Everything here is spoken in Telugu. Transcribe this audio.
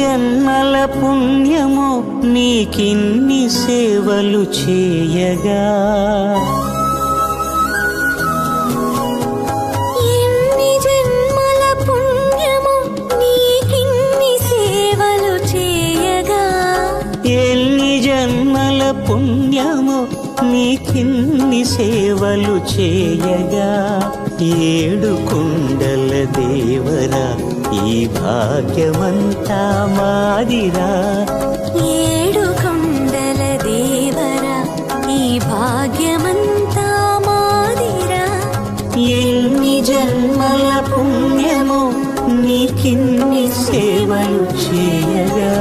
జన్మల పుణ్యమో నీకిన్ని సేవలు చేయగా, ఎన్ని జన్మల పుణ్యమో నీకిన్ని సేవలు చేయగా, ఎన్ని జన్మల పుణ్యమో నీకిన్ని సేవలు చేయగా, ఏడు కుండల దేవరా ఈ భాగ్యమంతా మాదిరా, ఏడు కొండల దేవరా ఈ భాగ్యమంతా మాదిరా, ఎన్ని జన్మల పుణ్యమో నీకిన్ని సేవలు చేయగా.